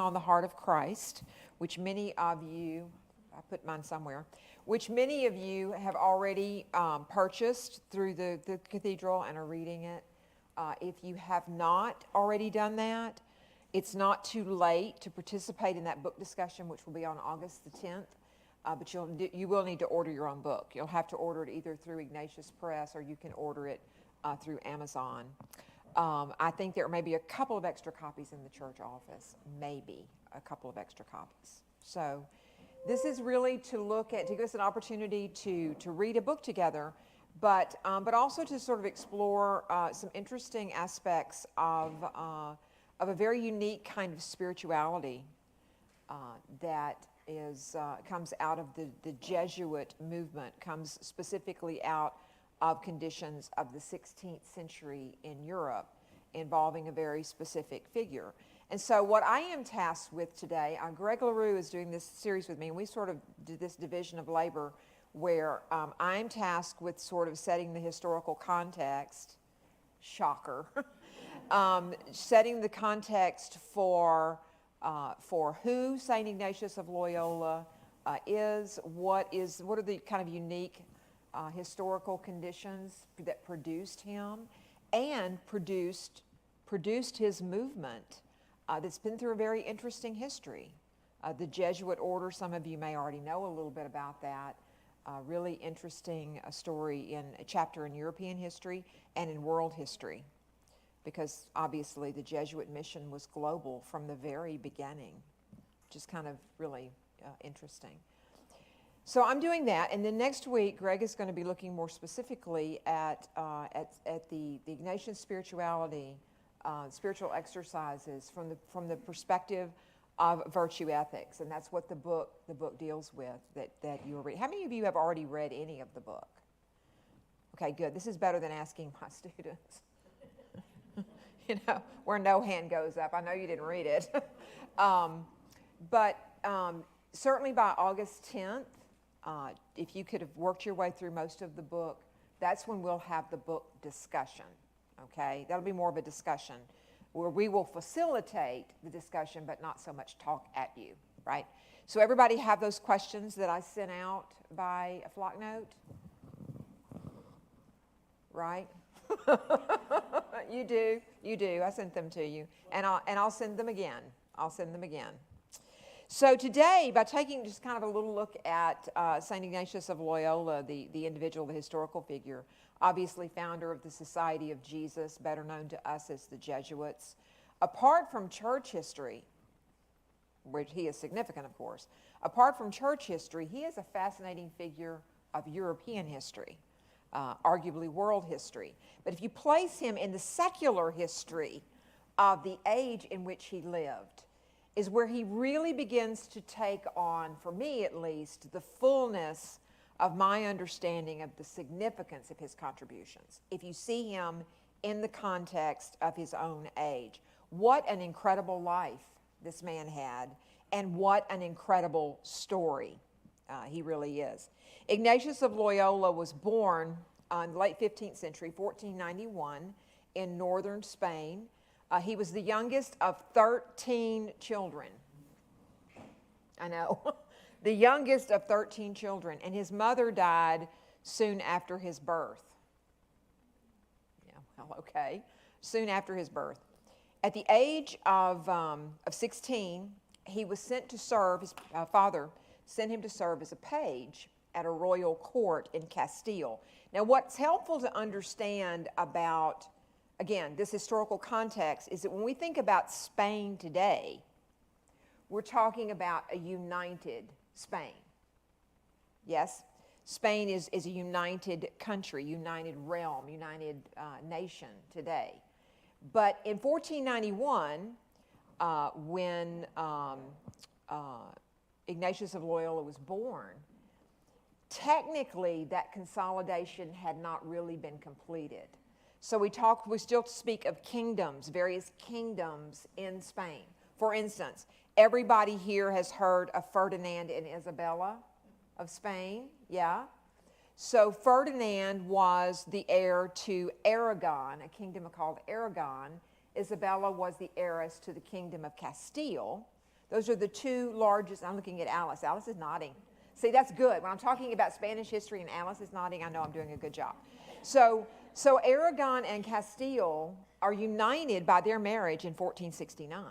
on the Heart of Christ, which many of you, I put mine somewhere, which many of you have already purchased through the cathedral and are reading it. If you have not already done that, it's not too late to participate in that book discussion, which will be on August the 10th. But you will need to order your own book. You'll have to order it either through Ignatius Press or you can order it through Amazon. I think there may be a couple of extra copies in the church office, maybe a couple of extra copies. So this is really to give us an opportunity to read a book together, but also to sort of explore some interesting aspects of a very unique kind of spirituality that comes out of the Jesuit movement, comes specifically out of conditions of the 16th century in Europe involving a very specific figure. And so what I am tasked with today, Greg LaRue is doing this series with me, and we sort of did this division of labor where I'm tasked with sort of setting the historical context, shocker, setting the context for who St. Ignatius of Loyola is, what are the kind of unique historical conditions that produced him and produced his movement that's been through a very interesting history. The Jesuit order, some of you may already know a little bit about that. Really interesting story in a chapter in European history and in world history, because obviously the Jesuit mission was global from the very beginning, which is kind of really interesting. So I'm doing that, and then next week Greg is going to be looking more specifically at the Ignatian spirituality, spiritual exercises from the perspective of virtue ethics, and that's what the book deals with that you'll read. How many of you have already read any of the book? Okay, good. This is better than asking my students. Where no hand goes up. I know you didn't read it. But certainly by August 10th, if you could have worked your way through most of the book, that's when we'll have the book discussion, okay? That'll be more of a discussion where we will facilitate the discussion but not so much talk at you, right? So everybody have those questions that I sent out by a flock note? Right? You do. I sent them to you. And I'll send them again. So today, by taking just kind of a little look at St. Ignatius of Loyola, the individual, the historical figure, obviously founder of the Society of Jesus, better known to us as the Jesuits. Apart from church history, which he is significant, of course, apart from church history, he is a fascinating figure of European history, arguably world history. But if you place him in the secular history of the age in which he lived, is where he really begins to take on, for me at least, the fullness of my understanding of the significance of his contributions. If you see him in the context of his own age, what an incredible life this man had, and what an incredible story he really is. Ignatius of Loyola was born in the late 15th century, 1491, in northern Spain. He was the youngest of 13 children. I know. The youngest of 13 children. And his mother died soon after his birth. Yeah, well, okay. Soon after his birth. At the age of 16, he was sent to serve, his father sent him to serve as a page at a royal court in Castile. Now, what's helpful to understand about, again, this historical context is that when we think about Spain today, we're talking about a united Spain. Yes? Spain is a united country, united realm, united nation today. But in 1491, when Ignatius of Loyola was born, technically that consolidation had not really been completed. So we still speak of kingdoms, various kingdoms in Spain. For instance, everybody here has heard of Ferdinand and Isabella of Spain, yeah? So Ferdinand was the heir to Aragon, a kingdom called Aragon. Isabella was the heiress to the kingdom of Castile. Those are the two largest. I'm looking at Alice. Alice is nodding. See, that's good. When I'm talking about Spanish history and Alice is nodding, I know I'm doing a good job. So Aragon and Castile are united by their marriage in 1469.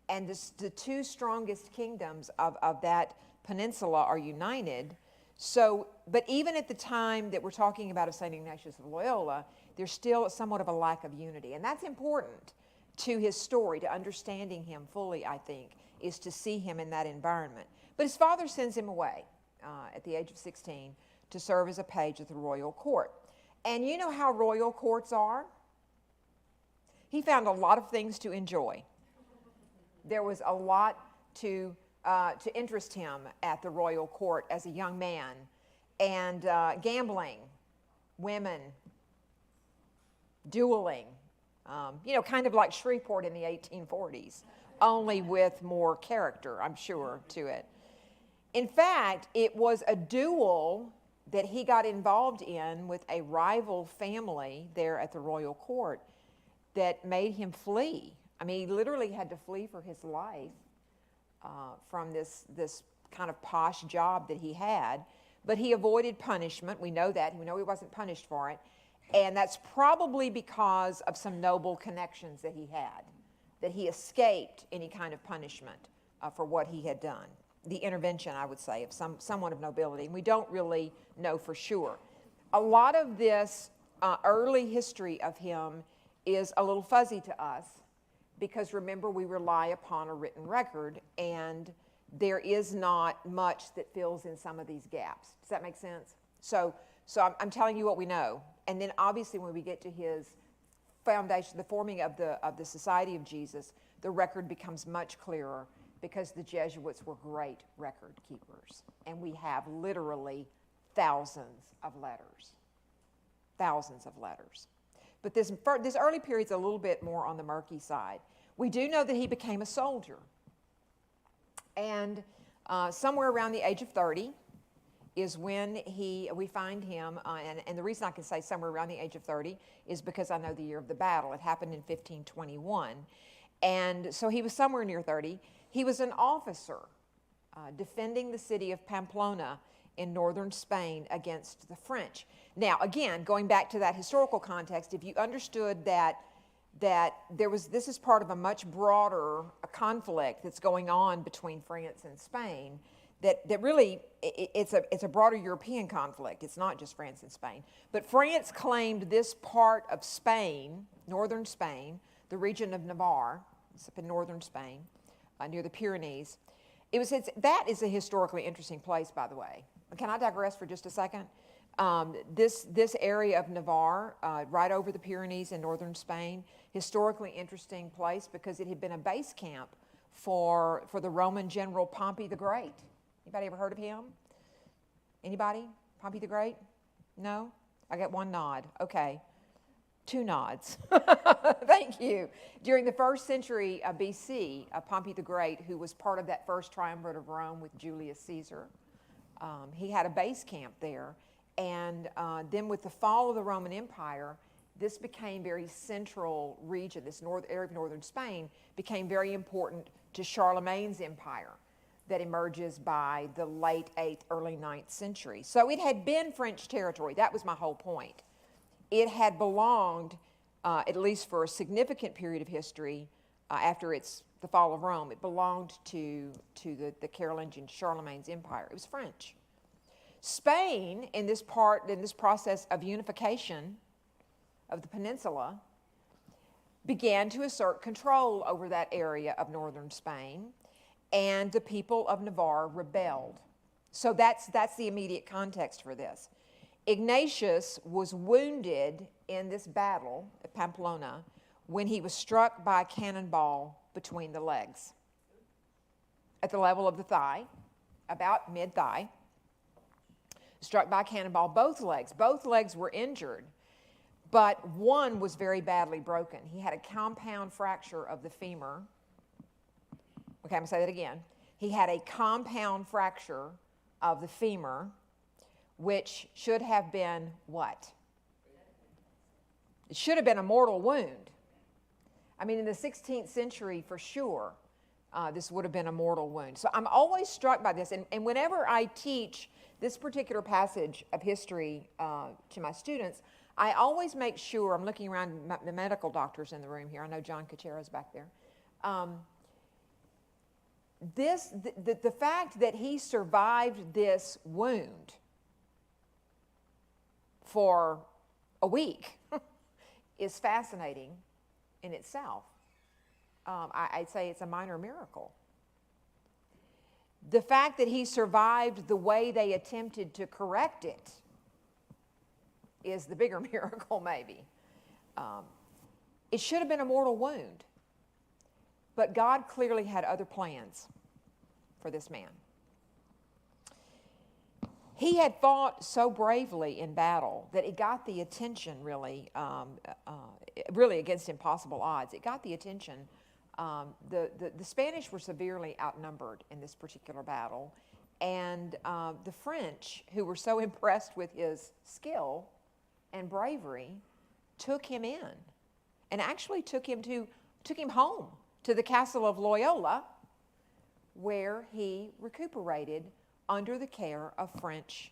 And the two strongest kingdoms of that peninsula are united. So, but even at the time that we're talking about of St. Ignatius of Loyola, there's still somewhat of a lack of unity. And that's important to his story, to understanding him fully, I think, is to see him in that environment. But his father sends him away at the age of 16 to serve as a page at the royal court. And you know how royal courts are? He found a lot of things to enjoy. There was a lot to interest him at the royal court as a young man. And gambling, women, dueling, kind of like Shreveport in the 1840s, only with more character, I'm sure, to it. In fact, it was a duel that he got involved in with a rival family there at the royal court that made him flee. I mean, he literally had to flee for his life from this kind of posh job that he had. But he avoided punishment. We know that. We know he wasn't punished for it. And that's probably because of some noble connections that he had, that he escaped any kind of punishment for what he had done. The intervention, I would say, of someone of nobility. And we don't really know for sure. A lot of this early history of him is a little fuzzy to us because, remember, we rely upon a written record, and there is not much that fills in some of these gaps. Does that make sense? So I'm telling you what we know. And then, obviously, when we get to his foundation, the forming of the Society of Jesus, the record becomes much clearer, because the Jesuits were great record keepers. And we have literally thousands of letters. Thousands of letters. But this early period's a little bit more on the murky side. We do know that he became a soldier. And somewhere around the age of 30 is when we find him, and the reason I can say somewhere around the age of 30 is because I know the year of the battle. It happened in 1521. And so he was somewhere near 30. He was an officer defending the city of Pamplona in northern Spain against the French. Now, again, going back to that historical context, if you understood that this is part of a much broader conflict that's going on between France and Spain, that really it's a broader European conflict. It's not just France and Spain. But France claimed this part of Spain, northern Spain, the region of Navarre, it's up in northern Spain, near the Pyrenees. That is a historically interesting place, by the way. Can I digress for just a second? This area of Navarre, right over the Pyrenees in northern Spain, historically interesting place because it had been a base camp for the Roman general Pompey the Great. Anybody ever heard of him? Anybody? Pompey the Great? No? I got one nod. Okay. Two nods. Thank you. During the 1st century BC, Pompey the Great, who was part of that first triumvirate of Rome with Julius Caesar, he had a base camp there. And then with the fall of the Roman Empire, this became very central region, this area of northern Spain became very important to Charlemagne's empire that emerges by the late 8th, early 9th century. So it had been French territory. That was my whole point. It had belonged, at least for a significant period of history, after the fall of Rome, it belonged to the Carolingian Charlemagne's empire. It was French. Spain, in this process of unification of the peninsula, began to assert control over that area of northern Spain, and the people of Navarre rebelled. So that's the immediate context for this. Ignatius was wounded in this battle at Pamplona when he was struck by a cannonball between the legs at the level of the thigh, about mid-thigh. Struck by a cannonball, both legs were injured, but one was very badly broken. He had a compound fracture of the femur. Okay, I'm going to say that again. He had a compound fracture of the femur, which should have been what? It should have been a mortal wound. I mean, in the 16th century, for sure, this would have been a mortal wound. So I'm always struck by this. And whenever I teach this particular passage of history to my students, I always make sure, I'm looking around the medical doctors in the room here. I know John Cachero's back there. The fact that he survived this wound for a week is fascinating in itself. I'd say it's a minor miracle. The fact that he survived the way they attempted to correct it is the bigger miracle, maybe. It should have been a mortal wound, but God clearly had other plans for this man. He had fought so bravely in battle that it got the attention, really against impossible odds. It got the attention. The Spanish were severely outnumbered in this particular battle, and the French, who were so impressed with his skill and bravery, took him in and actually took him home to the castle of Loyola, where he recuperated under the care of French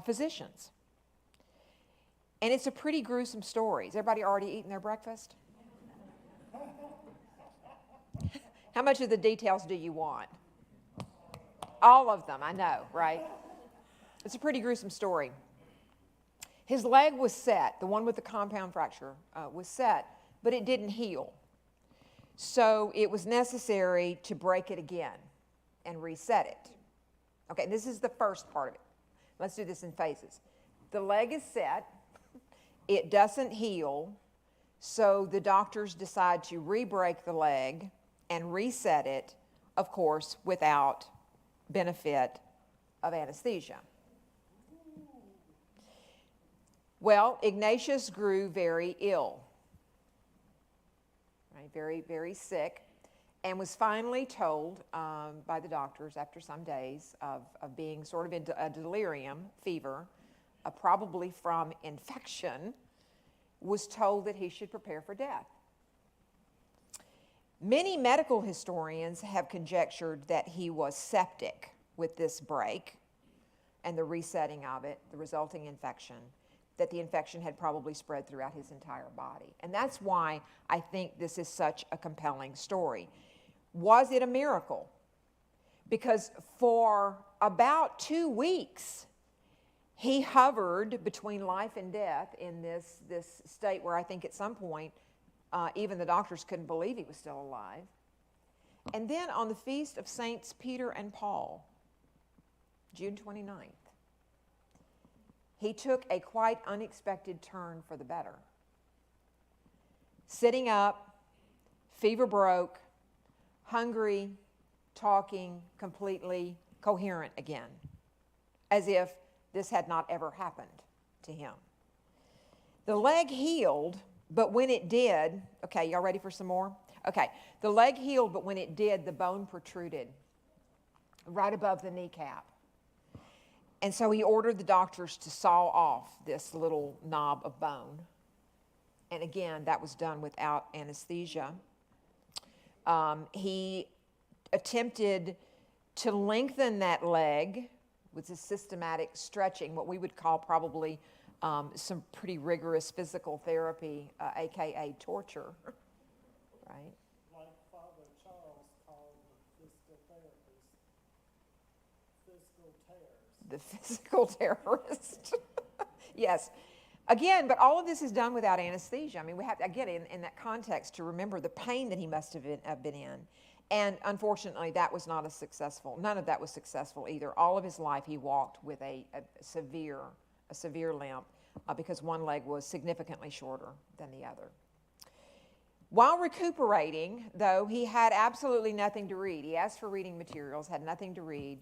physicians. And it's a pretty gruesome story. Has everybody already eaten their breakfast? How much of the details do you want? All of them, I know, right? It's a pretty gruesome story. His leg was set, the one with the compound fracture was set, but it didn't heal. So it was necessary to break it again and reset it. Okay, this is the first part of it. Let's do this in phases. The leg is set. It doesn't heal, so the doctors decide to re-break the leg and reset it, of course, without benefit of anesthesia. Well, Ignatius grew very ill, right? Very, very sick, and was finally told by the doctors after some days of being sort of in a delirium, fever, probably from infection, was told that he should prepare for death. Many medical historians have conjectured that he was septic with this break and the resetting of it, the resulting infection, that the infection had probably spread throughout his entire body. And that's why I think this is such a compelling story. Was it a miracle? Because for about 2 weeks, he hovered between life and death in this state where I think at some point, even the doctors couldn't believe he was still alive. And then on the feast of Saints Peter and Paul, June 29th, he took a quite unexpected turn for the better. Sitting up, fever broke, hungry, talking, completely coherent again, as if this had not ever happened to him. The leg healed, but when it did, okay, y'all ready for some more? Okay, the leg healed, but when it did, the bone protruded right above the kneecap. And so he ordered the doctors to saw off this little knob of bone. And again, that was done without anesthesia. He attempted to lengthen that leg with a systematic stretching, what we would call probably some pretty rigorous physical therapy, aka torture, right? Like Father Charles called the physical therapist, physical tears. The physical terrorist. Yes. Again, but all of this is done without anesthesia. I mean, we have to, again, in that context, to remember the pain that he must have been in. And unfortunately, that was not none of that was successful either. All of his life, he walked with a severe limp because one leg was significantly shorter than the other. While recuperating, though, he had absolutely nothing to read. He asked for reading materials, had nothing to read,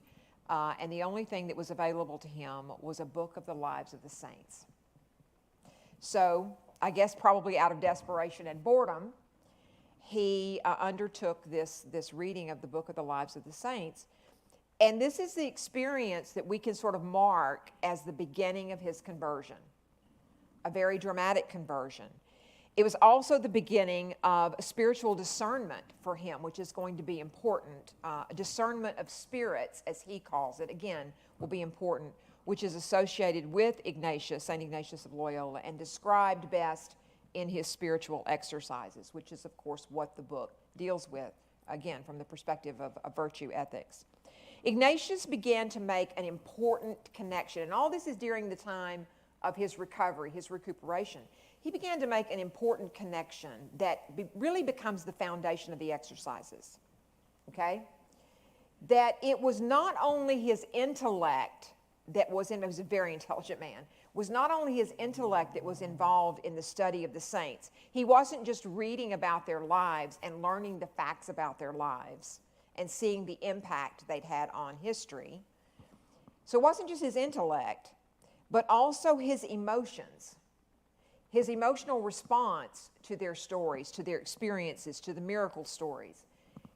and the only thing that was available to him was a book of the lives of the saints. So, I guess probably out of desperation and boredom, he undertook this reading of the book of the lives of the saints. And this is the experience that we can sort of mark as the beginning of his conversion, a very dramatic conversion. It was also the beginning of spiritual discernment for him, which is going to be important. Discernment of spirits, as he calls it, again, will be important, which is associated with Ignatius, St. Ignatius of Loyola, and described best in his spiritual exercises, which is, of course, what the book deals with, again, from the perspective of virtue ethics. Ignatius began to make an important connection, and all this is during the time of his recovery, his recuperation. He began to make an important connection that really becomes the foundation of the exercises, okay? That it was not only his intellect that was in, he was a very intelligent man, was not only his intellect that was involved in the study of the saints. He wasn't just reading about their lives and learning the facts about their lives and seeing the impact they'd had on history. So it wasn't just his intellect, but also his emotions. His emotional response to their stories, to their experiences, to the miracle stories.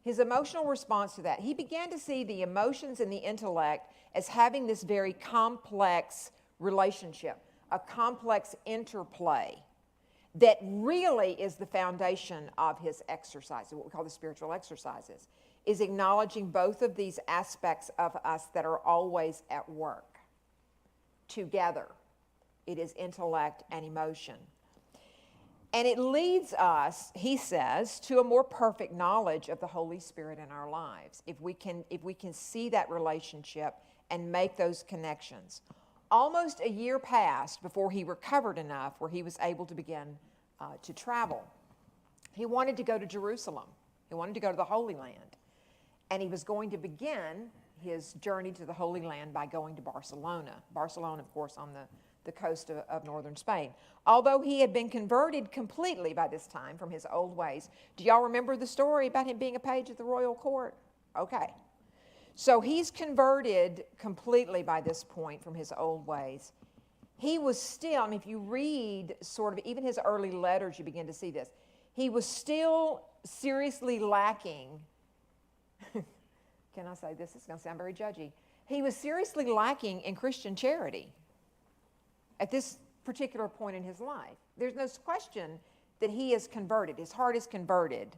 His emotional response to that. He began to see the emotions and the intellect as having this very complex relationship, a complex interplay that really is the foundation of his exercises, what we call the spiritual exercises, is acknowledging both of these aspects of us that are always at work together. It is intellect and emotion. And it leads us, he says, to a more perfect knowledge of the Holy Spirit in our lives, if we can see that relationship and make those connections. Almost a year passed before he recovered enough where he was able to begin to travel. He wanted to go to Jerusalem. He wanted to go to the Holy Land. And he was going to begin his journey to the Holy Land by going to Barcelona. Barcelona, of course, on the coast of northern Spain. Although he had been converted completely by this time from his old ways. Do y'all remember the story about him being a page at the royal court? Okay. So he's converted completely by this point from his old ways. He was still, I mean, if you read sort of even his early letters, you begin to see this. He was still seriously lacking. Can I say this? It's going to sound very judgy. He was seriously lacking in Christian charity at this particular point in his life. There's no question that he is converted. His heart is converted.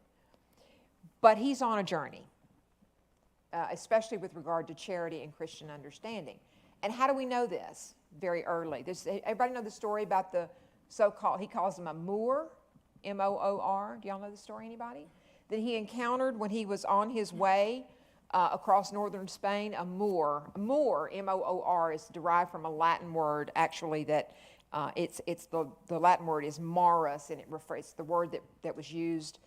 But he's on a journey, especially with regard to charity and Christian understanding. And how do we know this? Very early. Everybody know the story about the so-called, he calls him a Moor, M-O-O-R. Do y'all know the story, anybody? That he encountered when he was on his way across northern Spain, a Moor. A Moor, M-O-O-R, is derived from a Latin word, actually, that it's the Latin word is maurus, and it's the word that was used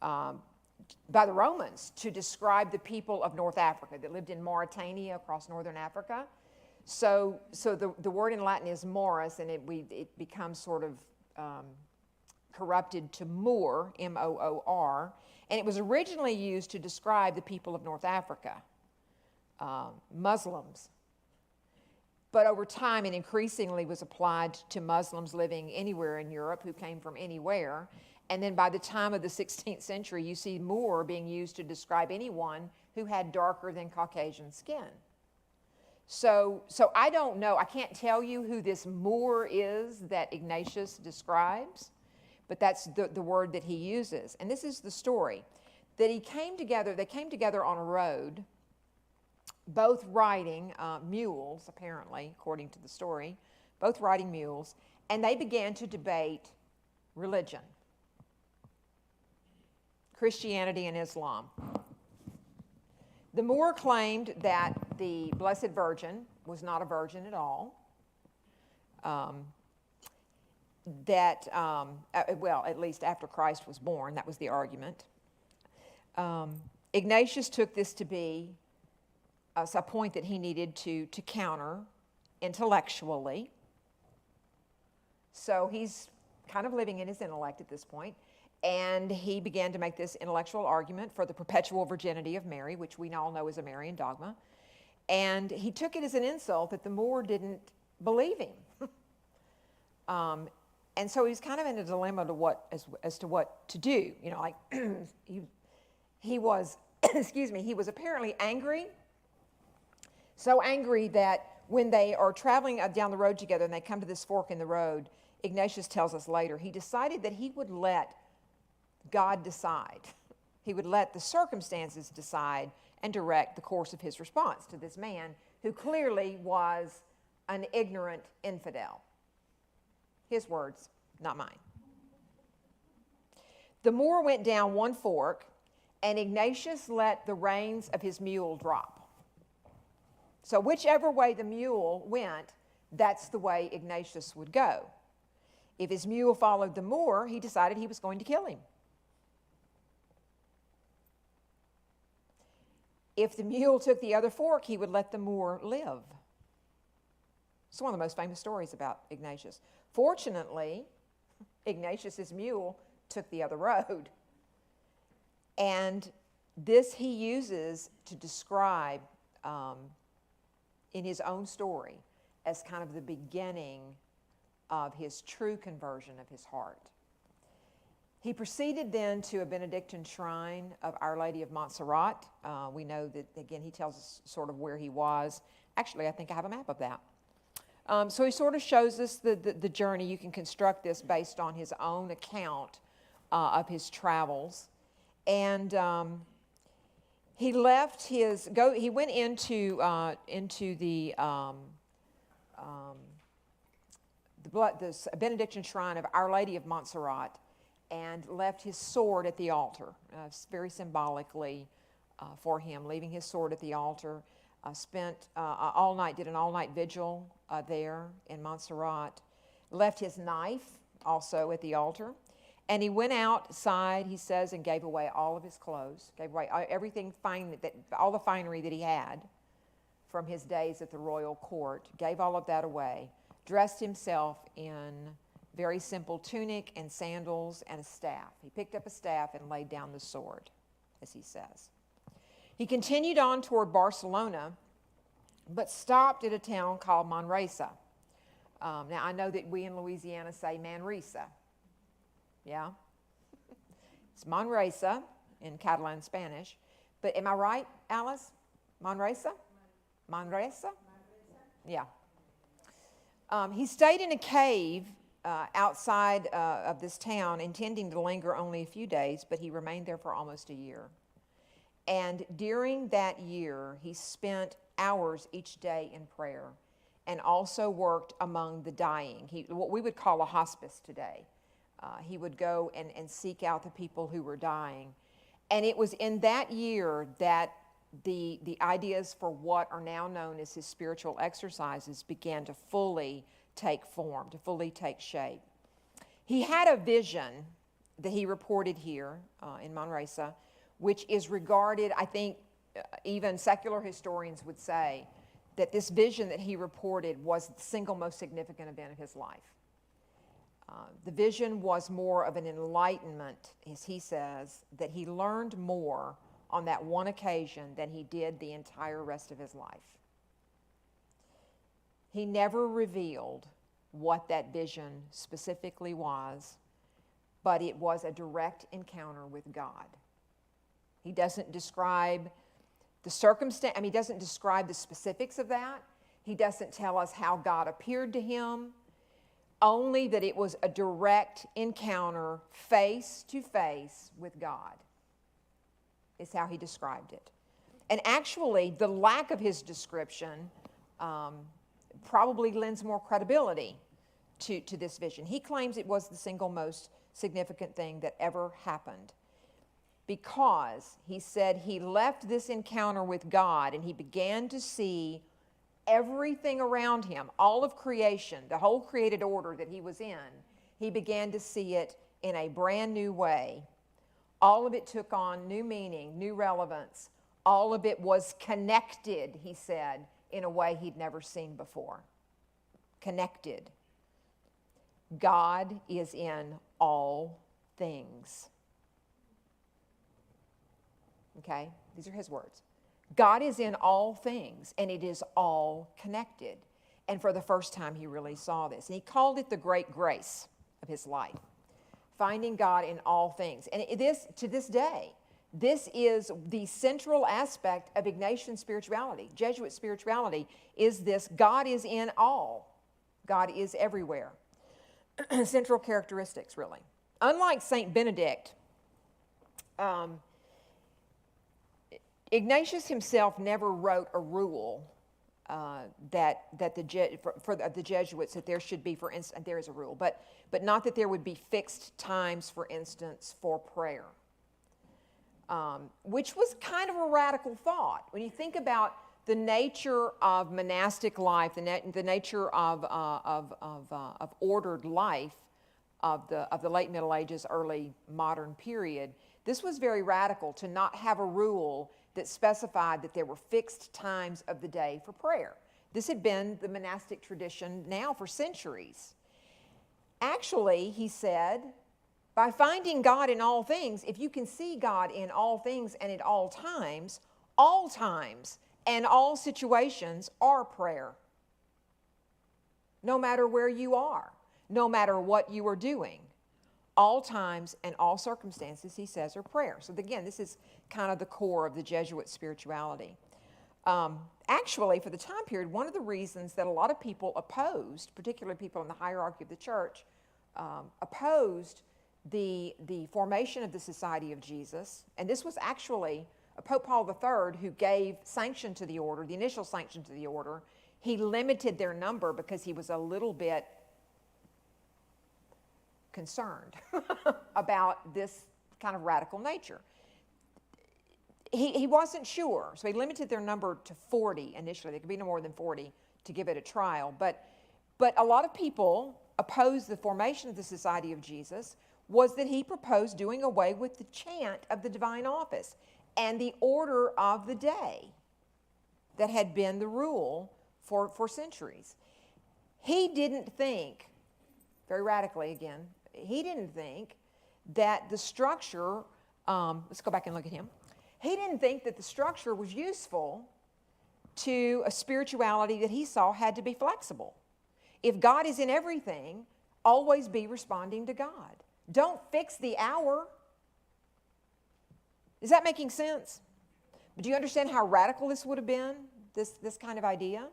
by the Romans to describe the people of North Africa that lived in Mauritania across northern Africa. So the word in Latin is maurus, and it becomes sort of corrupted to Moor, M-O-O-R, and it was originally used to describe the people of North Africa, Muslims. But over time, it increasingly was applied to Muslims living anywhere in Europe who came from anywhere. And then by the time of the 16th century, you see Moor being used to describe anyone who had darker than Caucasian skin. So I don't know, I can't tell you who this Moor is that Ignatius describes, but that's the word that he uses. And this is the story, that they came together on a road, both riding mules, apparently, according to the story, both riding mules, and they began to debate religion, Christianity and Islam. The Moor claimed that the Blessed Virgin was not a virgin at all, well, at least after Christ was born, that was the argument. Ignatius took this to be a point that he needed to counter intellectually. So he's kind of living in his intellect at this point. And he began to make this intellectual argument for the perpetual virginity of Mary, which we all know is a Marian dogma. And he took it as an insult that the Moor didn't believe him. And so he's kind of in a dilemma as to what to do. You know, like he was, he was apparently angry. So angry that when they are traveling down the road together and they come to this fork in the road, Ignatius tells us later, he decided that he would let God decide. He would let the circumstances decide and direct the course of his response to this man who clearly was an ignorant infidel. His words, not mine. The Moor went down one fork, and Ignatius let the reins of his mule drop. So whichever way the mule went, that's the way Ignatius would go. If his mule followed the Moor, he decided he was going to kill him. If the mule took the other fork, he would let the Moor live. It's one of the most famous stories about Ignatius. Fortunately, Ignatius's mule took the other road. And this he uses to describe in his own story as kind of the beginning of his true conversion of his heart. He proceeded then to a Benedictine shrine of Our Lady of Montserrat. We know that, again, he tells us sort of where he was. Actually, I think I have a map of that. So he sort of shows us the journey. You can construct this based on his own account of his travels. And he left his, he went into the Benedictine shrine of Our Lady of Montserrat and left his sword at the altar, very symbolically for him, leaving his sword at the altar. Spent all night, did an all-night vigil there in Montserrat. Left his knife also at the altar. And he went outside, he says, and gave away all of his clothes, gave away everything fine, all the finery that he had from his days at the royal court, gave all of that away, dressed himself in very simple tunic and sandals and a staff. He picked up a staff and laid down the sword, as he says. He continued on toward Barcelona, but stopped at a town called Manresa. Now, I know that we in Louisiana say Manresa. Yeah? It's Manresa in Catalan Spanish. But am I right, Alice? Manresa? Manresa? Yeah. He stayed in a cave outside of this town, intending to linger only a few days, but he remained there for almost a year. And during that year, he spent hours each day in prayer and also worked among the dying. What we would call a hospice today. He would go and seek out the people who were dying. And it was in that year that the ideas for what are now known as his spiritual exercises began to fully take form, to fully take shape. He had a vision that he reported here in Manresa, which is regarded, I think, even secular historians would say, that this vision that he reported was the single most significant event of his life. The vision was more of an enlightenment, as he says, that he learned more on that one occasion than he did the entire rest of his life. He never revealed what that vision specifically was, but it was a direct encounter with God. He doesn't describe the circumstance, he doesn't describe the specifics of that. He doesn't tell us how God appeared to him, only that it was a direct encounter face to face with God, is how he described it. And actually, the lack of his description probably lends more credibility to this vision. He claims it was the single most significant thing that ever happened, because he said he left this encounter with God and he began to see everything around him, all of creation, the whole created order that he was in. He began to see it in a brand new way. All of it took on new meaning, new relevance. All of it was connected, he said, in a way he'd never seen before. Connected. God is in all things. Okay? These are his words. God is in all things, and it is all connected. And for the first time, he really saw this. And he called it the great grace of his life, finding God in all things. And to this day, this is the central aspect of Ignatian spirituality. Jesuit spirituality is this: God is in all. God is everywhere. central characteristics, really. Unlike Saint Benedict, Ignatius himself never wrote a rule that the Jesuits, that there should be, for instance, there is a rule, but not that there would be fixed times, for instance, for prayer, which was kind of a radical thought. When you think about the nature of monastic life, the nature of ordered life of the late Middle Ages, early modern period, this was very radical to not have a rule that specified that there were fixed times of the day for prayer. This had been the monastic tradition now for centuries. Actually, he said, by finding God in all things, if you can see God in all things and at all times and all situations are prayer. No matter where you are, no matter what you are doing. All times and all circumstances, he says, are prayer. So again, this is kind of the core of the Jesuit spirituality. Actually, for the time period, one of the reasons that a lot of people opposed, particularly people in the hierarchy of the church, opposed the formation of the Society of Jesus, and this was actually Pope Paul III who gave sanction to the order, the initial sanction to the order. He limited their number because he was a little bit concerned about this kind of radical nature. He wasn't sure, so he limited their number to 40 initially. There could be no more than 40 to give it a trial. But a lot of people opposed the formation of the Society of Jesus was that he proposed doing away with the chant of the divine office and the order of the day that had been the rule for centuries. He didn't think, very radically again, he didn't think that the structure, let's go back and look at him. He didn't think that the structure was useful to a spirituality that he saw had to be flexible. If God is in everything, always be responding to God. Don't fix the hour. Is that making sense? But do you understand how radical this would have been, this kind of idea?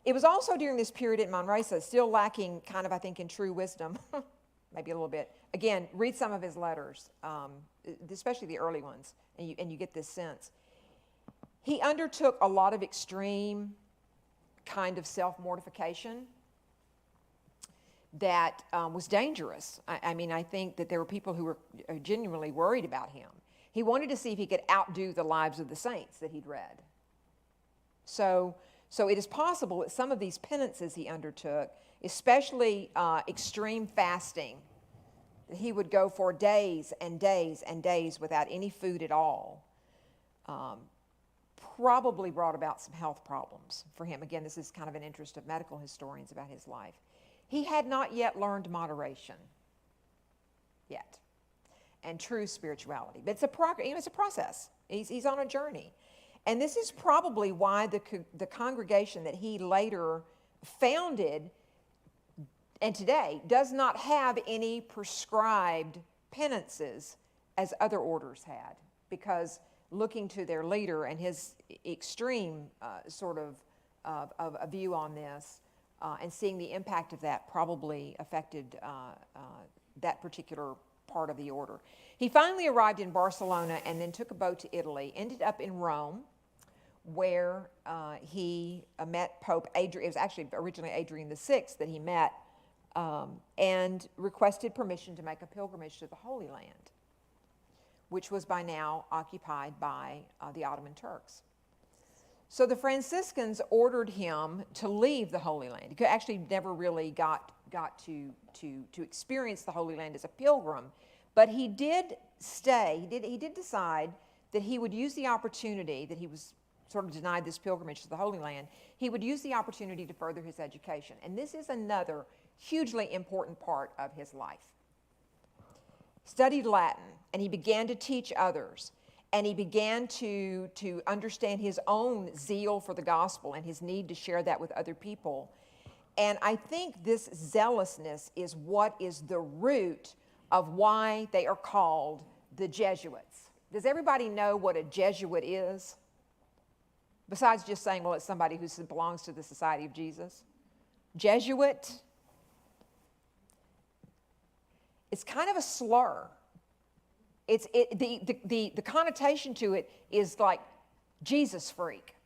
It was also during this period at Manresa, still lacking kind of, I think, in true wisdom, maybe a little bit. Again, read some of his letters, especially the early ones, and you get this sense. He undertook a lot of extreme kind of self-mortification that was dangerous. I mean, I think that there were people who were genuinely worried about him. He wanted to see if he could outdo the lives of the saints that he'd read. So it is possible that some of these penances he undertook, especially extreme fasting, that he would go for days and days and days without any food at all, probably brought about some health problems for him. Again, this is kind of an interest of medical historians about his life. He had not yet learned moderation yet and true spirituality. But it's a process. He's on a journey. And this is probably why the congregation that he later founded and today does not have any prescribed penances as other orders had, because looking to their leader and his extreme sort of a view on this and seeing the impact of that probably affected that particular part of the order. He finally arrived in Barcelona and then took a boat to Italy, ended up in Rome, where he met Pope Adrian. It was actually originally Adrian VI that he met, and requested permission to make a pilgrimage to the Holy Land, which was by now occupied by the Ottoman Turks. So the Franciscans ordered him to leave the Holy Land. He actually never really got to experience the Holy Land as a pilgrim, but he did stay. He did decide that he would use the opportunity that he was sort of denied this pilgrimage to the Holy Land. He would use the opportunity to further his education, and this is another hugely important part of his life. Studied Latin, and he began to teach others. And he began to understand his own zeal for the gospel and his need to share that with other people. And I think this zealousness is what is the root of why they are called the Jesuits. Does everybody know what a Jesuit is? Besides just saying, well, it's somebody who belongs to the Society of Jesus. Jesuit? it's kind of a slur. The connotation to it is like Jesus freak.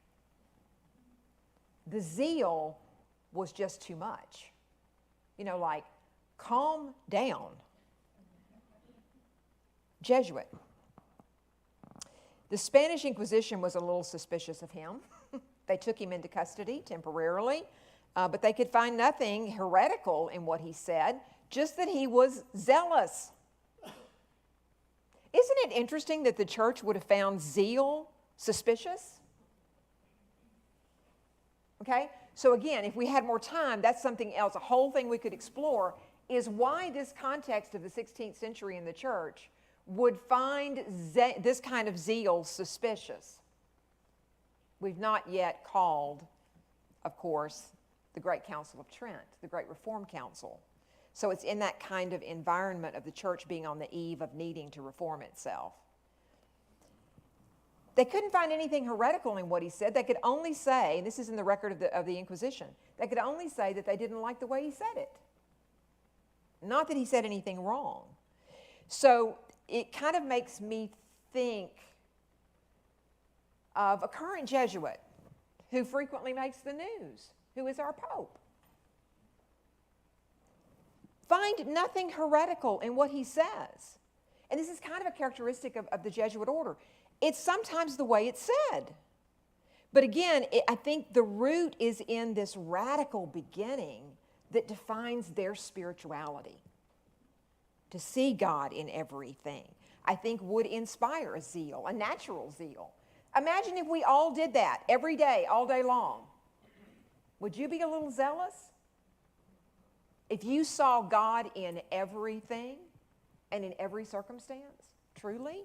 The zeal was just too much. Like, calm down. Jesuit. The Spanish Inquisition was a little suspicious of him. They took him into custody temporarily, but they could find nothing heretical in what he said, just that he was zealous. Isn't it interesting that the church would have found zeal suspicious? Okay, so again, if we had more time, that's something else. A whole thing we could explore is why this context of the 16th century in the church would find this kind of zeal suspicious. We've not yet called, of course, the Great Council of Trent, the Great Reformed Council. So it's in that kind of environment of the church being on the eve of needing to reform itself. They couldn't find anything heretical in what he said. They could only say, and this is in the record of the Inquisition, they could only say that they didn't like the way he said it. Not that he said anything wrong. So it kind of makes me think of a current Jesuit who frequently makes the news, who is our Pope. Find nothing heretical in what he says. And this is kind of a characteristic of the Jesuit order. It's sometimes the way it's said. But again, I think the root is in this radical beginning that defines their spirituality. To see God in everything, I think would inspire a zeal, a natural zeal. Imagine if we all did that every day, all day long. Would you be a little zealous? If you saw God in everything and in every circumstance, truly?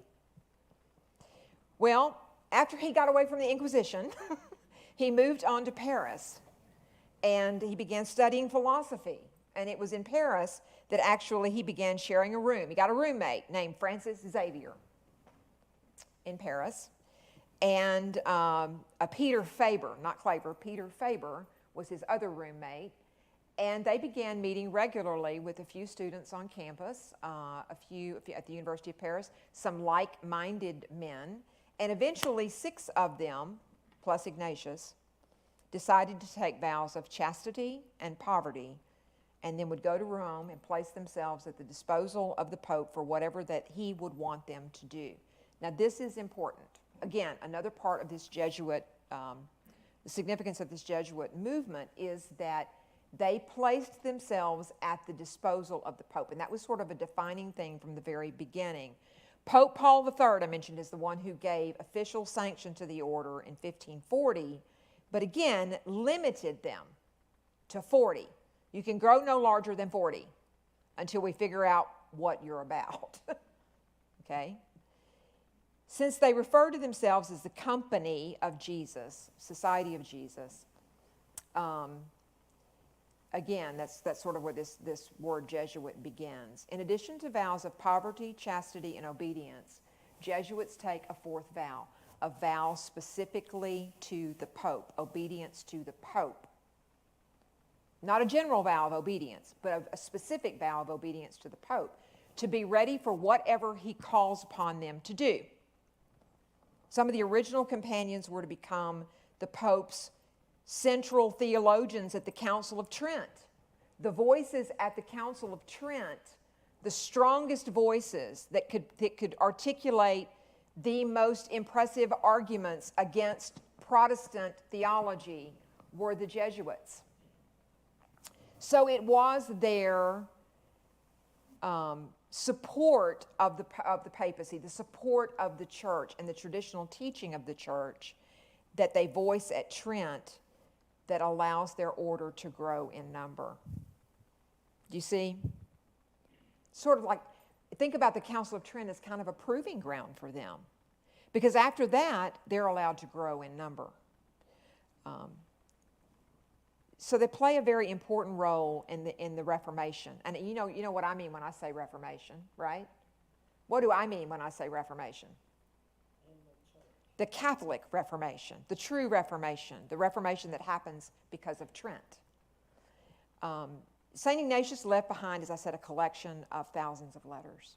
Well, after he got away from the Inquisition, he moved on to Paris and he began studying philosophy. And it was in Paris that actually he began sharing a room. He got a roommate named Francis Xavier in Paris. And a Peter Faber, not Claver, Peter Faber was his other roommate. And they began meeting regularly with a few students on campus, a few at the University of Paris, some like-minded men. And eventually 6 of them, plus Ignatius, decided to take vows of chastity and poverty, and then would go to Rome and place themselves at the disposal of the Pope for whatever that he would want them to do. Now this is important. Again, another part of this Jesuit, the significance of this Jesuit movement is that they placed themselves at the disposal of the Pope, and that was sort of a defining thing from the very beginning. Pope Paul III, I mentioned, is the one who gave official sanction to the order in 1540, but again, limited them to 40. You can grow no larger than 40 until we figure out what you're about. Okay? Since they refer to themselves as the Company of Jesus, Society of Jesus, again, that's sort of where this word Jesuit begins. In addition to vows of poverty, chastity, and obedience, Jesuits take a 4th vow, a vow specifically to the Pope, obedience to the Pope. Not a general vow of obedience, but a specific vow of obedience to the Pope, to be ready for whatever he calls upon them to do. Some of the original companions were to become the Pope's central theologians at the Council of Trent. The voices at the Council of Trent, the strongest voices that could articulate the most impressive arguments against Protestant theology, were the Jesuits. So it was their support of the papacy, the support of the church and the traditional teaching of the church that they voice at Trent that allows their order to grow in number. Do you see? Sort of like, think about the Council of Trent as kind of a proving ground for them. Because after that, they're allowed to grow in number. So they play a very important role in the Reformation. And you know what I mean when I say Reformation, right? What do I mean when I say Reformation? The Catholic Reformation, the true Reformation, the Reformation that happens because of Trent. St. Ignatius left behind, as I said, a collection of thousands of letters.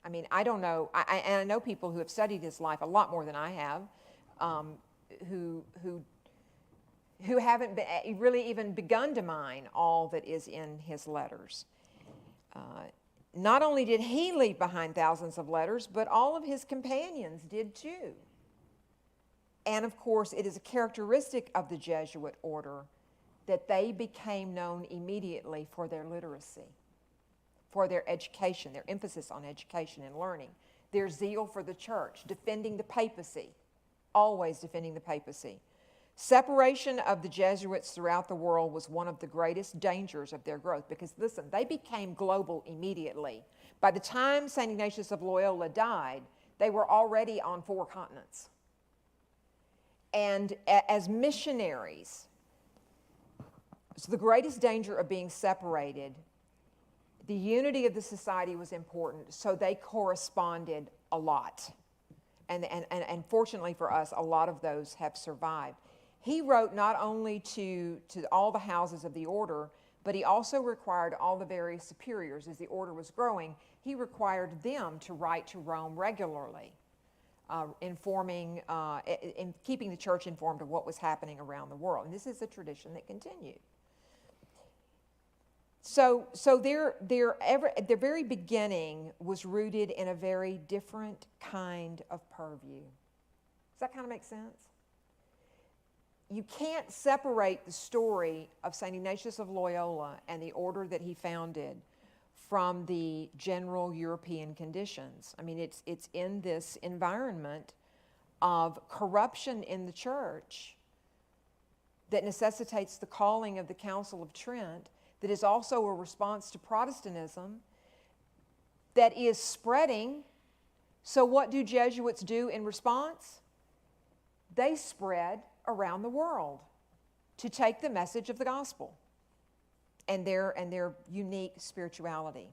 I mean, I don't know, and I know people who have studied his life a lot more than I have, who haven't really even begun to mine all that is in his letters. Not only did he leave behind thousands of letters, but all of his companions did too. And of course, it is a characteristic of the Jesuit order that they became known immediately for their literacy, for their education, their emphasis on education and learning, their zeal for the church, defending the papacy, always defending the papacy. Separation of the Jesuits throughout the world was one of the greatest dangers of their growth because, listen, they became global immediately. By the time St. Ignatius of Loyola died, they were already on 4 continents. And as missionaries, so the greatest danger of being separated, the unity of the society was important, so they corresponded a lot. And fortunately for us, a lot of those have survived. He wrote not only to all the houses of the order, but he also required all the various superiors. As the order was growing, he required them to write to Rome regularly, keeping the church informed of what was happening around the world. And this is a tradition that continued. So their very beginning was rooted in a very different kind of purview. Does that kind of make sense? You can't separate the story of St. Ignatius of Loyola and the order that he founded from the general European conditions. I mean, it's in this environment of corruption in the church that necessitates the calling of the Council of Trent, that is also a response to Protestantism that is spreading. So what do Jesuits do in response? They spread around the world to take the message of the gospel and their unique spirituality.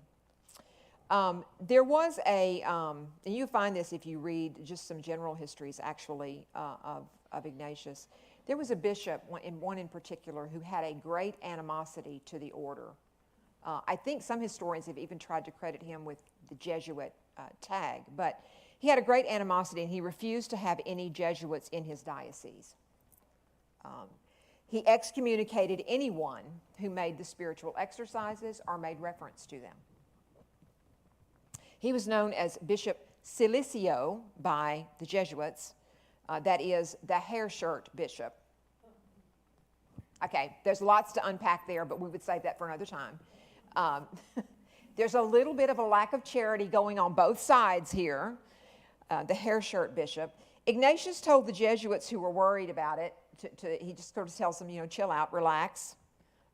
There was and you find this if you read just some general histories actually of Ignatius. There was a bishop, one in particular, who had a great animosity to the order. I think some historians have even tried to credit him with the Jesuit tag, but he had a great animosity and he refused to have any Jesuits in his diocese. He excommunicated anyone who made the spiritual exercises or made reference to them. He was known as Bishop Silicio by the Jesuits. That is the hair shirt bishop. Okay, there's lots to unpack there, but we would save that for another time. There's a little bit of a lack of charity going on both sides here. The hair shirt bishop. Ignatius told the Jesuits who were worried about it, he just sort of tells them, chill out, relax.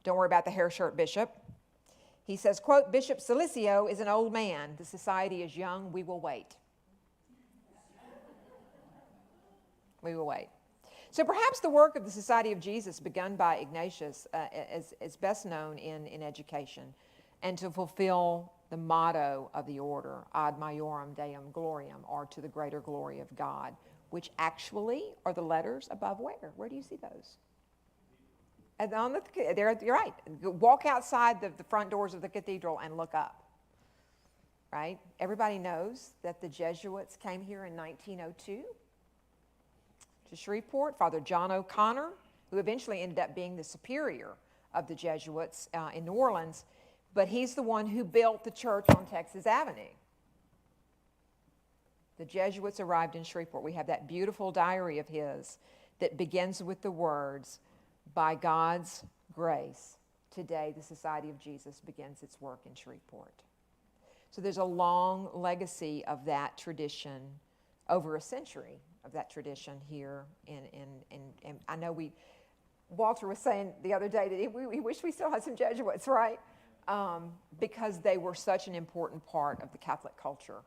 Don't worry about the hair shirt bishop. He says, quote, Bishop Silicio is an old man. The society is young. We will wait. We will wait. So perhaps the work of the Society of Jesus, begun by Ignatius, is best known in education and to fulfill the motto of the order, ad majorem Deum gloriam, or to the greater glory of God, which actually are the letters above where? Where do you see those? And you're right. Walk outside the front doors of the cathedral and look up. Right? Everybody knows that the Jesuits came here in 1902 to Shreveport. Father John O'Connor, who eventually ended up being the superior of the Jesuits in New Orleans, but he's the one who built the church on Texas Avenue. The Jesuits arrived in Shreveport. We have that beautiful diary of his that begins with the words, by God's grace, today the Society of Jesus begins its work in Shreveport. So there's a long legacy of that tradition, over a century of that tradition here. And I know Walter was saying the other day that we wish we still had some Jesuits, right? Because they were such an important part of the Catholic culture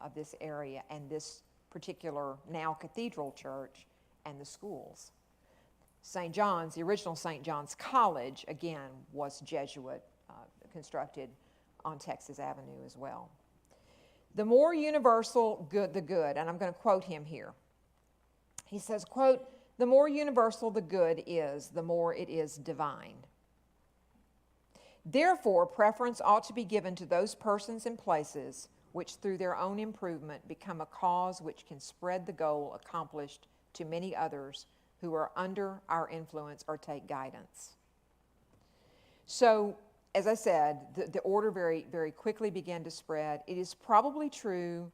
of this area and this particular now cathedral church and the schools. St. John's, the original St. John's College, again, was Jesuit, constructed on Texas Avenue as well. The more universal the good, and I'm going to quote him here. He says, quote, the more universal the good is, the more it is divine. Therefore, preference ought to be given to those persons and places which through their own improvement become a cause which can spread the goal accomplished to many others who are under our influence or take guidance. So, as I said, the order very, very quickly began to spread. It is probably true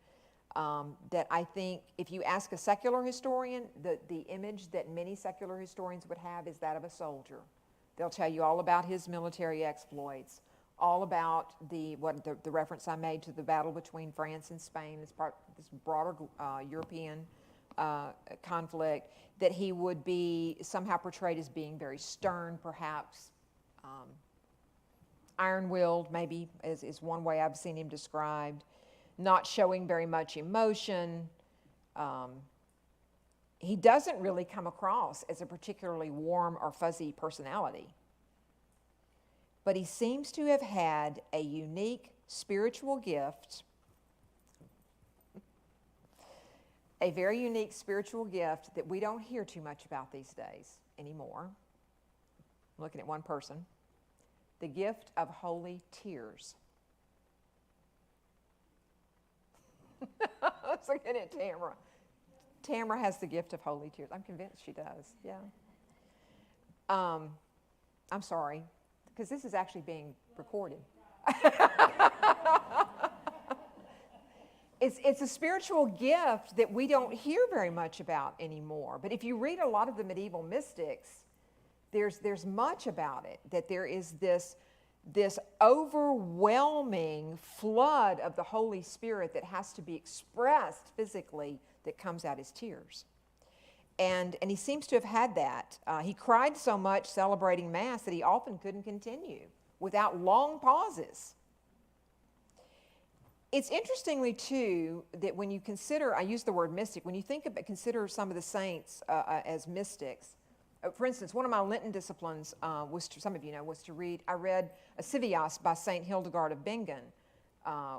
that I think if you ask a secular historian, the image that many secular historians would have is that of a soldier. They'll tell you all about his military exploits, all about the reference I made to the battle between France and Spain as part of this broader European conflict, that he would be somehow portrayed as being very stern, perhaps iron-willed, maybe is one way I've seen him described, not showing very much emotion. He doesn't really come across as a particularly warm or fuzzy personality. But he seems to have had a unique spiritual gift, a very unique spiritual gift that we don't hear too much about these days anymore. I'm looking at one person. The gift of holy tears. I was looking at Tamara. Tamara has the gift of holy tears. I'm convinced she does, yeah. I'm sorry, because this is actually being recorded. It's a spiritual gift that we don't hear very much about anymore. But if you read a lot of the medieval mystics, there's much about it, that there is this overwhelming flood of the Holy Spirit that has to be expressed physically that comes out as tears. And he seems to have had that. He cried so much celebrating Mass that he often couldn't continue without long pauses. It's interestingly, too, that when you consider, I use the word mystic, when you consider some of the saints as mystics, for instance, one of my Lenten disciplines was to read, I read a Civias by St. Hildegard of Bingen,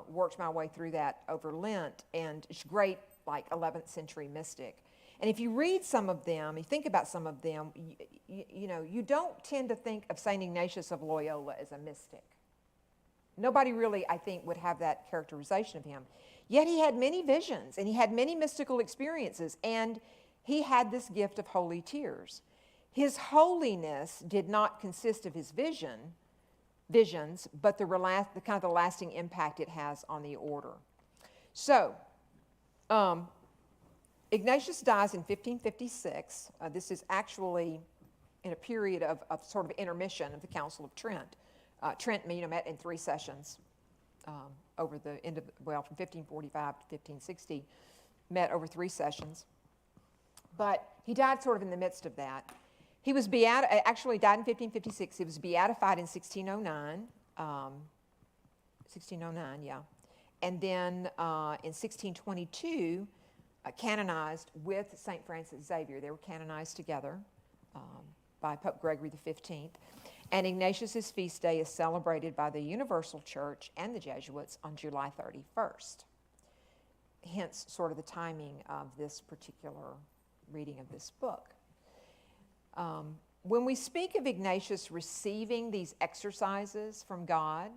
worked my way through that over Lent, and it's great, like 11th century mystic. And if you read some of them, you think about some of them, you don't tend to think of St. Ignatius of Loyola as a mystic. Nobody really, I think, would have that characterization of him. Yet he had many visions, and he had many mystical experiences, and he had this gift of holy tears. His holiness did not consist of his visions, but the kind of the lasting impact it has on the order. So, Ignatius dies in 1556. This is actually in a period of sort of intermission of the Council of Trent. Trent, met in 3 sessions over the end of, from 1545 to 1560, met over 3 sessions. But he died sort of in the midst of that. He was actually died in 1556. He was beatified in 1609. 1609, yeah. And then in 1622, canonized with St. Francis Xavier. They were canonized together by Pope Gregory XV. And Ignatius's feast day is celebrated by the Universal Church and the Jesuits on July 31st. Hence, sort of the timing of this particular reading of this book. When we speak of Ignatius receiving these exercises from God,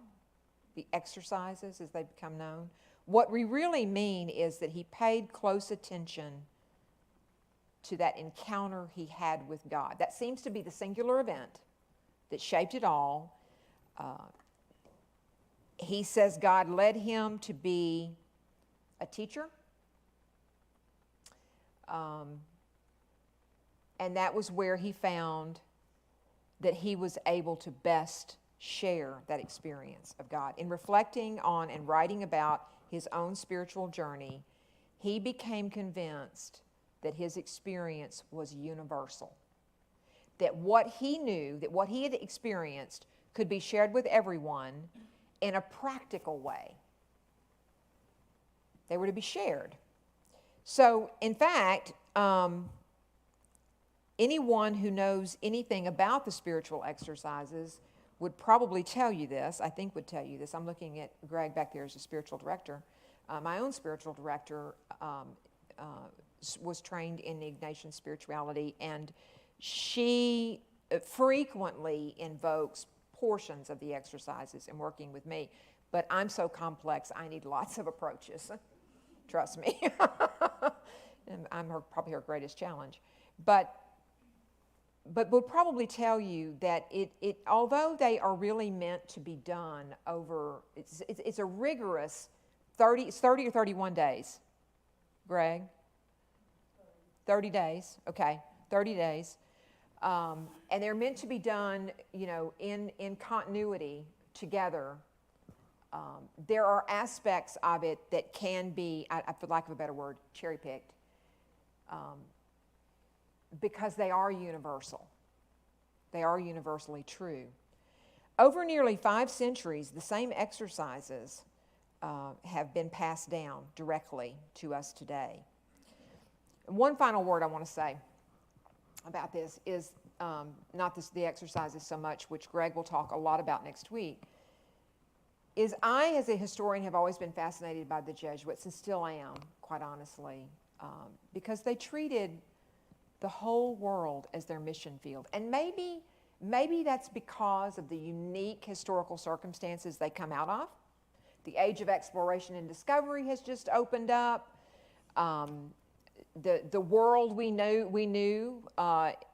the exercises as they become known, what we really mean is that he paid close attention to that encounter he had with God. That seems to be the singular event that shaped it all. He says God led him to be a teacher. And that was where he found that he was able to best share that experience of God. In reflecting on and writing about his own spiritual journey, he became convinced that his experience was universal. That what he knew, that what he had experienced could be shared with everyone in a practical way. They were to be shared. So, in fact, anyone who knows anything about the spiritual exercises would probably tell you this, I think would tell you this. I'm looking at Greg back there as a spiritual director. My own spiritual director was trained in Ignatian spirituality, and she frequently invokes portions of the exercises in working with me. But I'm so complex, I need lots of approaches. Trust me. And I'm probably her greatest challenge. But we'll probably tell you that it although they are really meant to be done over, it's a rigorous 30 or 31 days. Greg? 30 days, okay, 30 days. And they're meant to be done, in continuity together. There are aspects of it that can be, for lack of a better word, cherry-picked, because they are universal. They are universally true. Over nearly 5 centuries, the same exercises have been passed down directly to us today. One final word I want to say about this is not the exercises so much, which Greg will talk a lot about next week, is I, as a historian, have always been fascinated by the Jesuits, and still am, quite honestly, because they treated the whole world as their mission field. And maybe that's because of the unique historical circumstances they come out of. The age of exploration and discovery has just opened up. The world we knew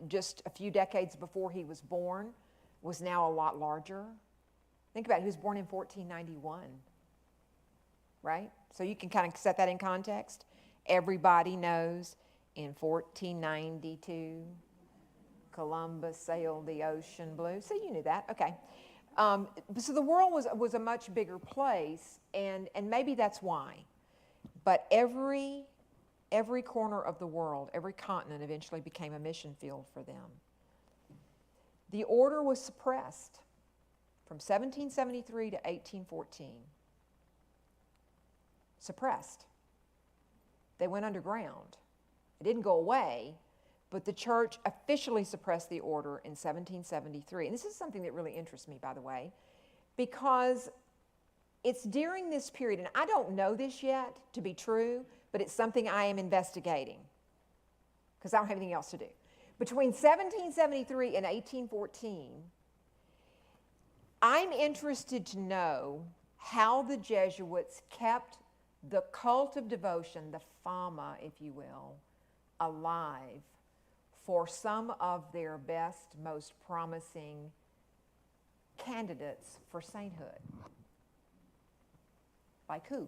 just a few decades before he was born was now a lot larger. Think about it, he was born in 1491, right? So you can kind of set that in context. Everybody knows in 1492, Columbus sailed the ocean blue. So you knew that, okay. So the world was a much bigger place, and maybe that's why. But every corner of the world, every continent eventually became a mission field for them. The order was suppressed from 1773 to 1814. Suppressed. They went underground. It didn't go away, but the church officially suppressed the order in 1773. And this is something that really interests me, by the way, because it's during this period, and I don't know this yet to be true, but it's something I am investigating because I don't have anything else to do. Between 1773 and 1814, I'm interested to know how the Jesuits kept the cult of devotion, the fama, if you will, alive for some of their best, most promising candidates for sainthood. Like who?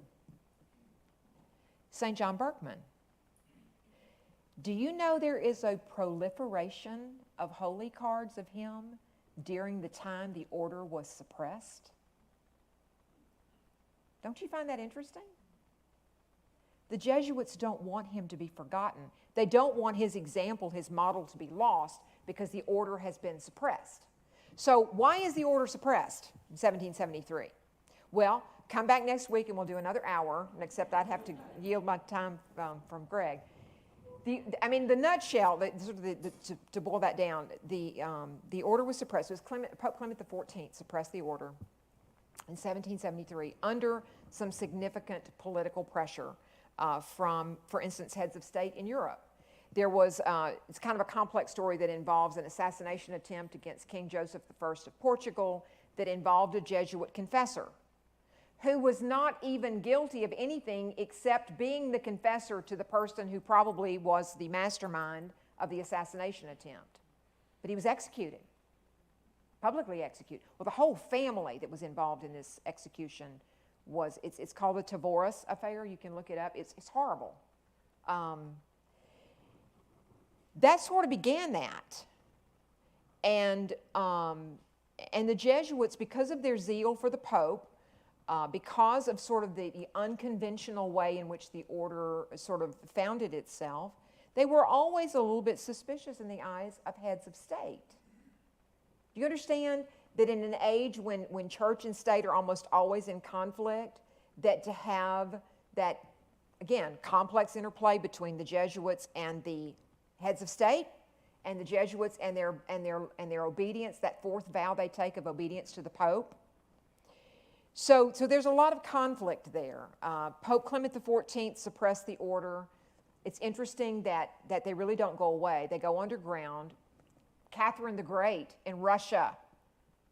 St. John Berkman. Do you know there is a proliferation of holy cards of him during the time the order was suppressed? Don't you find that interesting? The Jesuits don't want him to be forgotten. They don't want his example, his model, to be lost because the order has been suppressed. So why is the order suppressed in 1773? Well, come back next week and we'll do another hour, except I'd have to yield my time from Greg. The nutshell, to boil that down, the order was suppressed. It was Pope Clement XIV suppressed the order in 1773 under some significant political pressure from, for instance, heads of state in Europe. There was, it's kind of a complex story that involves an assassination attempt against King Joseph I of Portugal that involved a Jesuit confessor who was not even guilty of anything except being the confessor to the person who probably was the mastermind of the assassination attempt. But he was executed, publicly executed. Well, the whole family that was involved in this execution was, it's called the Tavoris affair. You can look it up. It's horrible. That sort of began that. And the Jesuits, because of their zeal for the Pope, because of sort of the unconventional way in which the order sort of founded itself, they were always a little bit suspicious in the eyes of heads of state. Do you understand that in an age when church and state are almost always in conflict, that to have that, again, complex interplay between the Jesuits and the heads of state, and the Jesuits and their obedience, that fourth vow they take of obedience to the Pope. So there's a lot of conflict there. Pope Clement XIV suppressed the order. It's interesting that they really don't go away. They go underground. Catherine the Great in Russia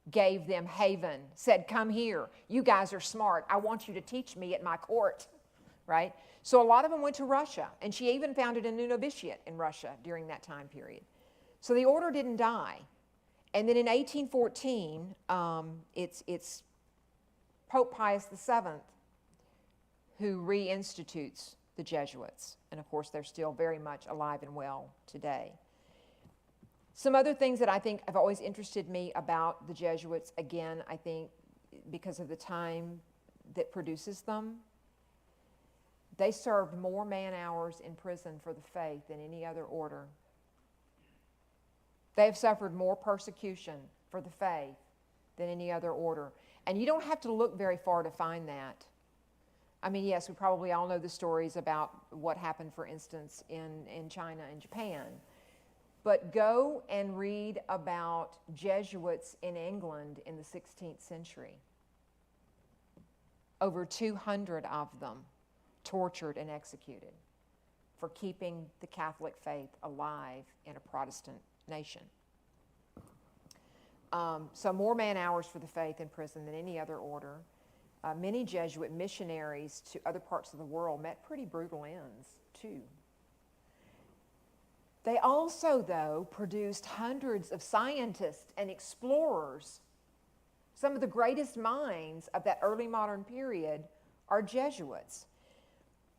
gave them haven, said, come here. You guys are smart. I want you to teach me at my court, right? So a lot of them went to Russia, and she even founded a new novitiate in Russia during that time period. So the order didn't die. And then in 1814, it's Pope Pius VII who reinstitutes the Jesuits. And of course, they're still very much alive and well today. Some other things that I think have always interested me about the Jesuits, again, I think because of the time that produces them, they served more man-hours in prison for the faith than any other order. They have suffered more persecution for the faith than any other order. And you don't have to look very far to find that. I mean, yes, we probably all know the stories about what happened, for instance, in China and Japan. But go and read about Jesuits in England in the 16th century. Over 200 of them tortured and executed for keeping the Catholic faith alive in a Protestant nation. So more man-hours for the faith in prison than any other order. Many Jesuit missionaries to other parts of the world met pretty brutal ends, too. They also, though, produced hundreds of scientists and explorers. Some of the greatest minds of that early modern period are Jesuits.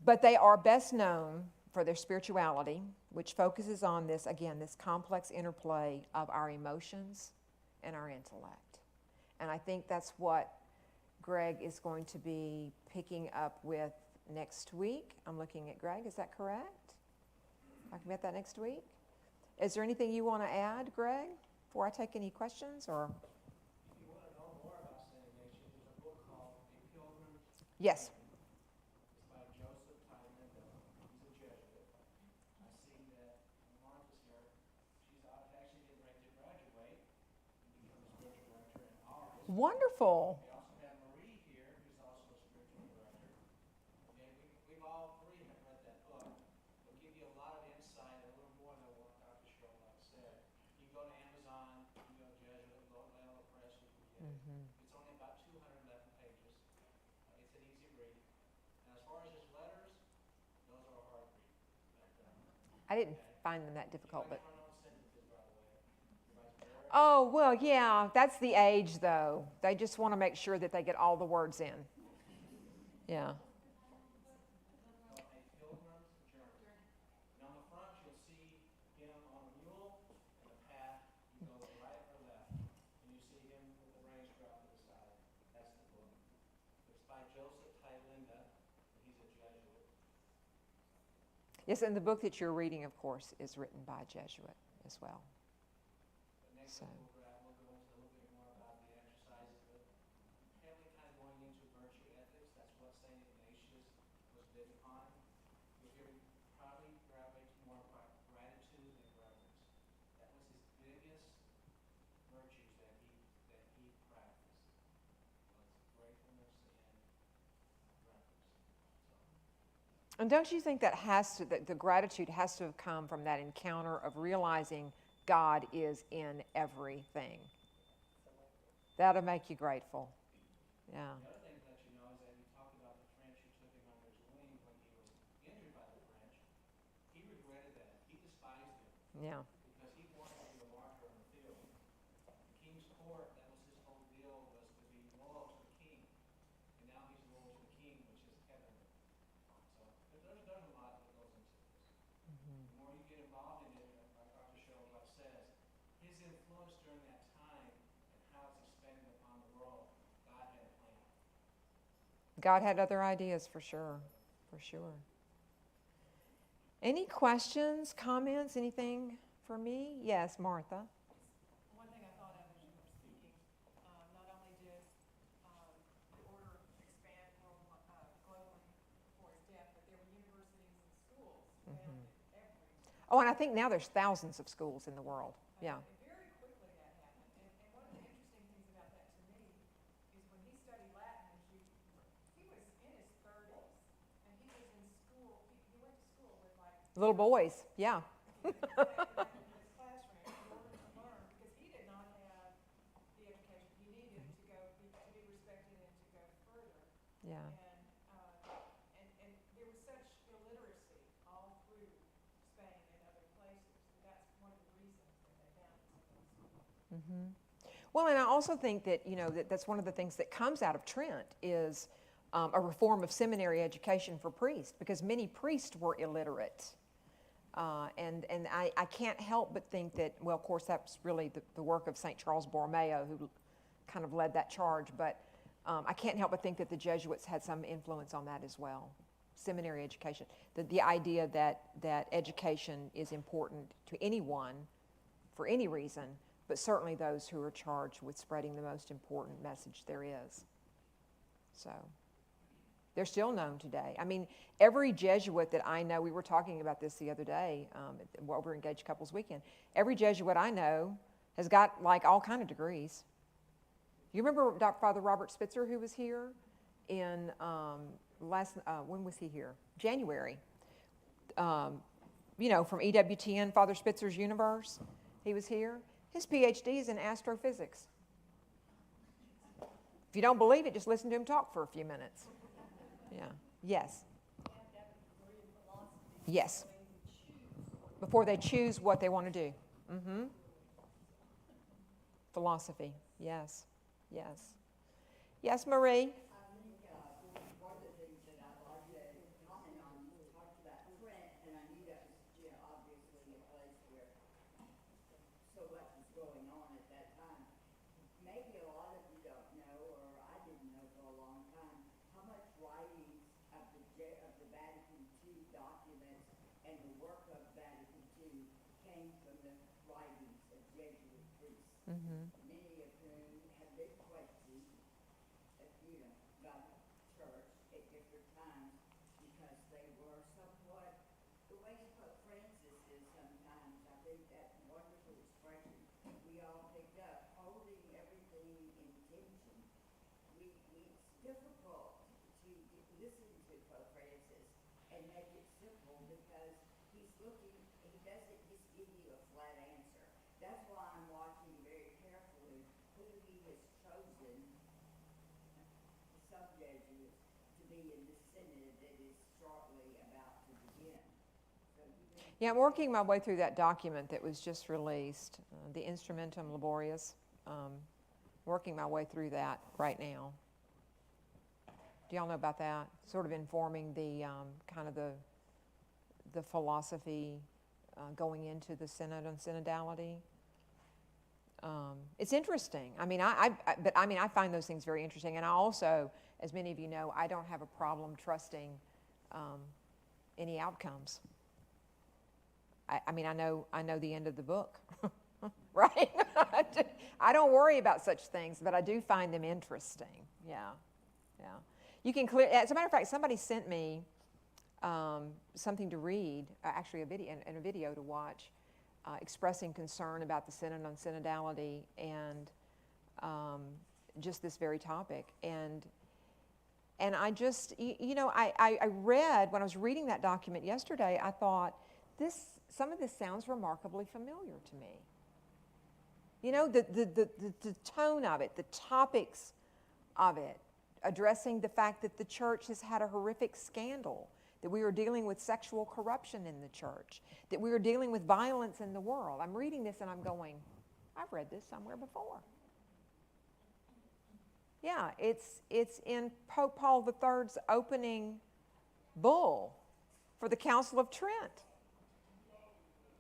But they are best known for their spirituality, which focuses on this, again, this complex interplay of our emotions and our intellect. And I think that's what Greg is going to be picking up with next week. I'm looking at Greg, is that correct? Talking about that next week? Is there anything you want to add, Greg, before I take any questions? Or If you want to know more about St. Ignatius, there's a book called A Pilgrim's yes. It's by Joseph Tylindo. He's a Jesuit. I see that Martha's here. She's actually getting ready to graduate and become a spiritual director in August. Wonderful. We also have Marie here, who's also a spiritual director. And we've all three have read that book. It'll give you a lot of insight, a little more than what Dr. Cheryl said. You can go to Amazon, you can go to Jesuit, go to Lionel Press, you can get it. It's only about 211 pages. It's an easy read. And as far as his letters, those are a hard read. I didn't find them that difficult, but. He writes sentences, by the way. He writes very Oh, well, yeah, that's the age, though. They just want to make sure that they get all the words in. Yeah. A Pilgrim's Journey. And on the front, you'll see him on a mule, and the path, he goes right or left. And you see him with the reins dropped to the side. That's the book. It's by Joseph Tylindo, and he's a Jesuit. Yes, and the book that you're reading, of course, is written by a Jesuit as well. But next So. week, we'll go into a little bit more about the exercises, but heavily kind of going into virtue ethics. That's what St. Ignatius was big upon. You'll hear me probably gravitate more about gratitude and reverence. That was his biggest virtues that he practiced, was gratefulness and reverence. And don't you think that that the gratitude has to have come from that encounter of realizing God is in everything? That'll make you grateful. Yeah. The other thing to let you know is that he talked about the French who took him under his wing when he was injured by the French. He regretted that. He despised them Yeah. because he wanted to be a martyr in the field. The king's court, that was his whole deal, was to be loyal to the king. And now he's loyal to the king, which is heavenly. So there's a lot that goes into this. The more you get involved in it, like Dr. Cheryl says, his influence during that time and how it's expanded upon the world, God had a plan. God had other ideas for sure. For sure. Any questions, comments, anything for me? Yes, Martha. One thing I thought of as you were speaking, not only did the order expand globally before his death, but there were universities and schools founded everywhere. Oh, and I think now there's thousands of schools in the world. Yeah. And very quickly that happened. And one of the interesting things about that to me is when he studied Latin, he was in his 30s, and he was in school, he went to school with like Little boys. Yeah. in his classroom in order to learn, because he did not have the education. Yeah. And there was such illiteracy all through Spain and other places, and that's one of the reasons that they founded some of these schools. Mm-hmm. Well, and I also think that, that's one of the things that comes out of Trent is a reform of seminary education for priests, because many priests were illiterate. And I can't help but think that, well, of course, that's really the work of St. Charles Borromeo, who kind of led that charge, but I can't help but think that the Jesuits had some influence on that as well. Seminary education, the idea that education is important to anyone for any reason, but certainly those who are charged with spreading the most important message there is. So they're still known today. I mean, every Jesuit that I know, we were talking about this the other day while we were Engaged Couples Weekend, every Jesuit I know has got like all kind of degrees. You remember Father Robert Spitzer, who was here in when was he here? January. From EWTN, Father Spitzer's Universe. He was here. His PhD is in astrophysics. If you don't believe it, just listen to him talk for a few minutes. Yeah. Yes. Yes. Before they choose what they want to do. Mm-hmm. Philosophy. Yes. Yes. Yes, Marie? One of the things that I'd like to comment on, you talked about Trent, and I knew that was, obviously a place where so much was going on at that time. Maybe a lot of you don't know, or I didn't know for a long time, how much writings of the Vatican II documents and the work of Vatican II came from the writings of Jesuit priests. Mm-hmm. Many of whom have been questioned, by the church at different times because they were somewhat, the way Pope Francis is sometimes, I think that wonderful expression we all picked up, holding everything in tension. It's difficult to listen to Pope Francis and make it simple because he doesn't just give you a flat answer. That's why I'm watching very carefully who he has chosen, some Jesuits, to be in the synod that is shortly about to begin. Yeah, I'm working my way through that document that was just released, the Instrumentum Laborious. Working my way through that right now. Do y'all know about that? Sort of informing the kind of the philosophy going into the synod and synodality. It's interesting. I mean, I find those things very interesting, and I also, as many of you know, I don't have a problem trusting any outcomes. I know the end of the book, right? I don't worry about such things, but I do find them interesting. Yeah. You can clear. As a matter of fact, somebody sent me something to read, actually a video to watch. Expressing concern about the synod on synodality and just this very topic. And I just, I read, when I was reading that document yesterday, I thought, some of this sounds remarkably familiar to me. The tone of it, the topics of it, addressing the fact that the church has had a horrific scandal, that we are dealing with sexual corruption in the church, that we are dealing with violence in the world. I'm reading this and I'm going, I've read this somewhere before. Yeah, it's in Pope Paul III's opening bull for the Council of Trent.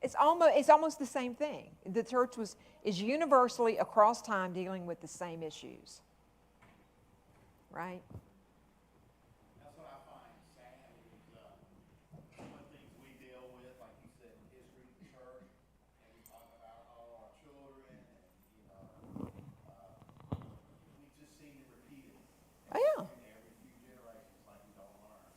It's almost the same thing. The church is universally across time dealing with the same issues, right? That's what I find sad is some of the things we deal with, like you said, in history of the church, and we talk about all our children, and we just seem to repeat it. Oh, yeah. Every few generations, like we don't learn.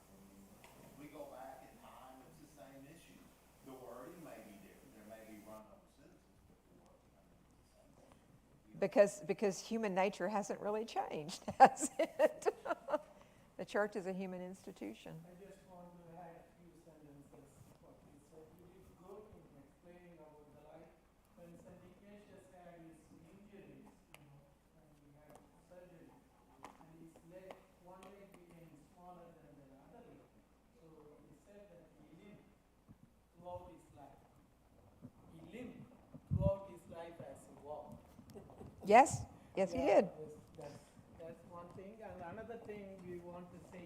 If we go back in time, it's the same issue. The wording may be different. There may be run-up sentences, but the wording may be the same issue. Because human nature hasn't really changed, has it? The church is a human institution. I just want to add a few sentences what he said. He did good in explaining about the life when St. Ignatius had his injuries, and he had surgery, and his leg, one leg became Yes, yes, he Yeah, did. That's one thing, and another thing we want to say